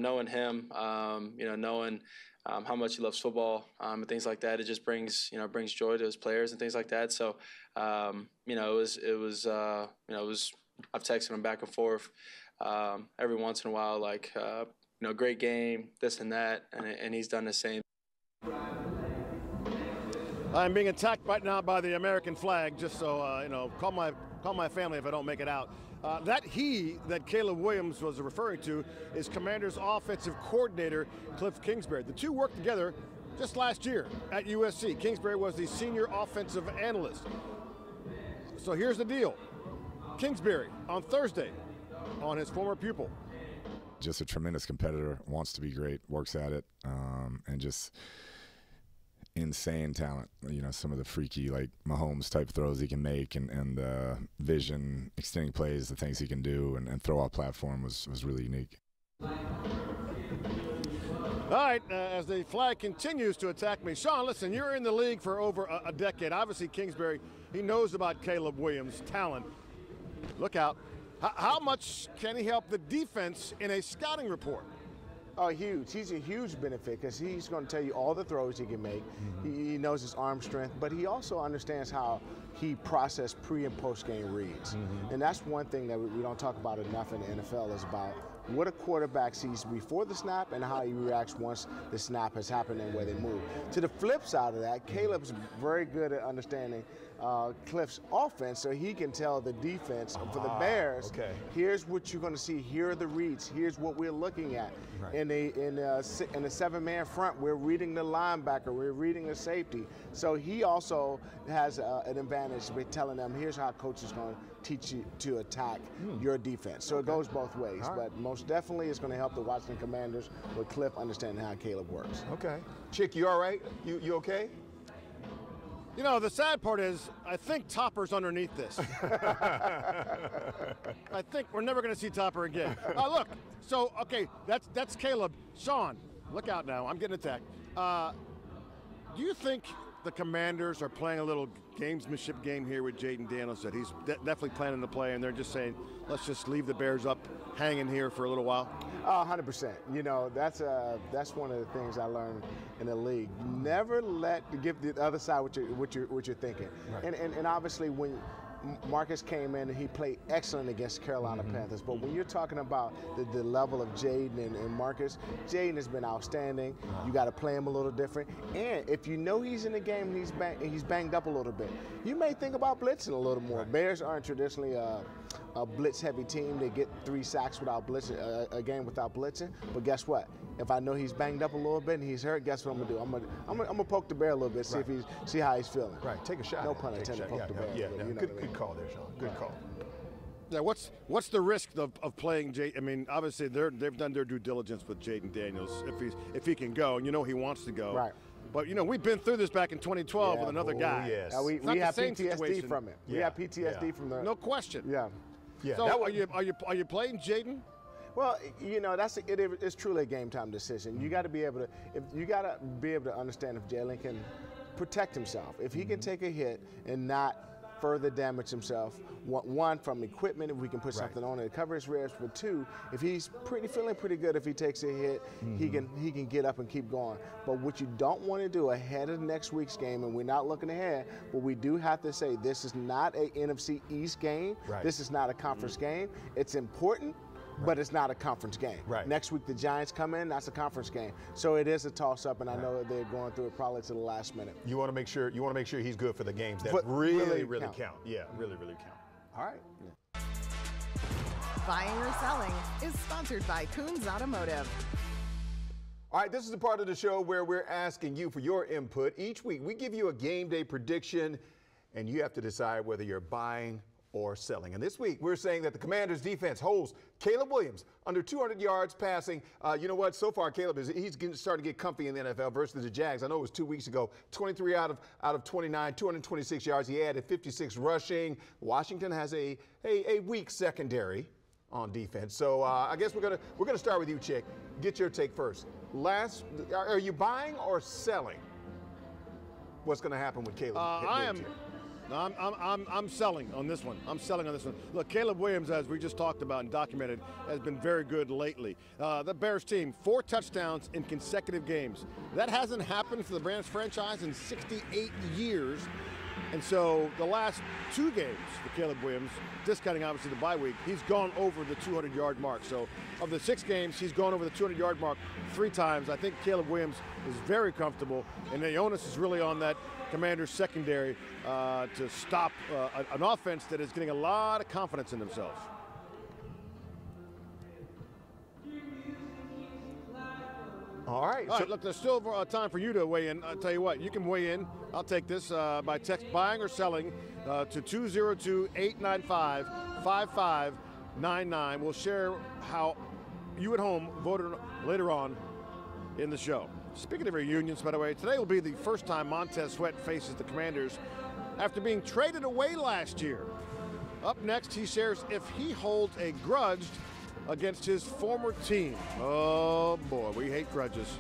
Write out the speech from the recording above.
Knowing him, knowing how much he loves football and things like that, it just brings joy to his players and things like that. So, it was I've texted him back and forth every once in a while, like, great game, this and that, and he's done the same. I'm being attacked right now by the American flag, just so, call my family if I don't make it out. That Caleb Williams was referring to is Commanders' offensive coordinator, Cliff Kingsbury. The two worked together just last year at USC. Kingsbury was the senior offensive analyst. So here's the deal. Kingsbury on Thursday on his former pupil. Just a tremendous competitor, wants to be great, works at it, and just insane talent. Some of the freaky, like Mahomes type throws he can make, and the vision, extending plays, the things he can do, and throw out platform was really unique. All right, as the flag continues to attack me, Sean, listen, you're in the league for over a decade. Obviously, Kingsbury, he knows about Caleb Williams' talent. Look out. How much can he help the defense in a scouting report? Oh, huge. He's a huge benefit because he's going to tell you all the throws he can make. He knows his arm strength, but he also understands how he processes pre- and post-game reads. And that's one thing that we don't talk about enough in the NFL, is about what a quarterback sees before the snap and how he reacts once the snap has happened and where they move. To the flip side of that, Caleb's very good at understanding Cliff's offense, so he can tell the defense for the Bears, here's what you're going to see, here are the reads, here's what we're looking at. Right. In a seven-man front, we're reading the linebacker, we're reading the safety. So he also has an advantage by telling them, here's how coach is going to teach you to attack your defense. So it goes both ways, but most definitely it's going to help the Washington Commanders with Cliff understanding how Caleb works. Okay. Chick, you all right? You okay? The sad part is, I think Topper's underneath this. I think we're never going to see Topper again. Look, so, okay, that's Caleb. Sean, look out now. I'm getting attacked. Do you think the Commanders are playing a little gamesmanship game here with Jayden Daniels, that he's definitely planning to play, and they're just saying, let's just leave the Bears up hanging here for a little while? 100%. That's one of the things I learned in the league. Never give the other side what you're thinking. Right. And obviously when Marcus came in and he played excellent against Carolina Panthers, but when you're talking about the level of Jayden and Marcus, Jayden has been outstanding. You got to play him a little different, and if you know he's in the game and he's banged up a little bit, you may think about blitzing a little more. Right. Bears aren't traditionally a blitz-heavy team. They get 3 sacks without blitzing, a game without blitzing. But guess what? If I know he's banged up a little bit and he's hurt, guess what I'm gonna do? I'm gonna poke the bear a little bit, see how he's feeling. Right. Take a shot. No pun intended. Poke the bear. Yeah. Good call there, Sean. Good call. Yeah. What's the risk of playing Jayden? I mean, obviously they've done their due diligence with Jayden Daniels if he can go, and he wants to go. Right. But we've been through this back in 2012 with another guy. Yes. We have PTSD from it. We have PTSD from the. No question. Yeah. Yeah. So are you playing Jayden? Well, it's truly a game time decision. You got to be able to understand if Jalen can protect himself. If he can take a hit and not further damage himself, one, from equipment, if we can put something on it to cover his ribs, but two, if he's feeling pretty good, if he takes a hit, he can get up and keep going. But what you don't want to do ahead of next week's game, and we're not looking ahead, but we do have to say this is not a NFC East game. Right. This is not a conference game. It's important, but it's not a conference game. Right. Next week the Giants come in, that's a conference game. So it is a toss-up, and I know that they're going through it probably to the last minute. You want to make sure he's good for the games that really count. Yeah, really count. All right. Buying or selling is sponsored by Coons Automotive. All right, this is the part of the show where we're asking you for your input. Each week we give you a game day prediction, and you have to decide whether you're buying or selling. And this week, we're saying that the Commanders' defense holds Caleb Williams under 200 yards passing. You know what? So far, Caleb he's starting to get comfy in the NFL versus the Jags. I know it was 2 weeks ago. 23 out of 29, 226 yards. He added 56 rushing. Washington has a weak secondary on defense. So I guess we're gonna start with you, Chick. Get your take first. Are you buying or selling? What's going to happen with Caleb? I am. No, I'm selling on this one. I'm selling on this one. Look, Caleb Williams, as we just talked about and documented, has been very good lately. The Bears team, 4 touchdowns in consecutive games. That hasn't happened for the Bears franchise in 68 years. And so the last 2 games for Caleb Williams, discounting obviously the bye week, he's gone over the 200-yard mark. So of the 6 games, he's gone over the 200-yard mark 3 times. I think Caleb Williams is very comfortable, and the onus is really on that Commanders secondary to stop an offense that is getting a lot of confidence in themselves. All right. All right, look, there's still time for you to weigh in. I'll tell you what, you can weigh in. I'll take this by text, buying or selling, to 202-895-5599. We'll share how you at home voted later on in the show. Speaking of reunions, by the way, today will be the first time Montez Sweat faces the Commanders after being traded away last year. Up next, he shares if he holds a grudge against his former team. Oh boy, we hate grudges.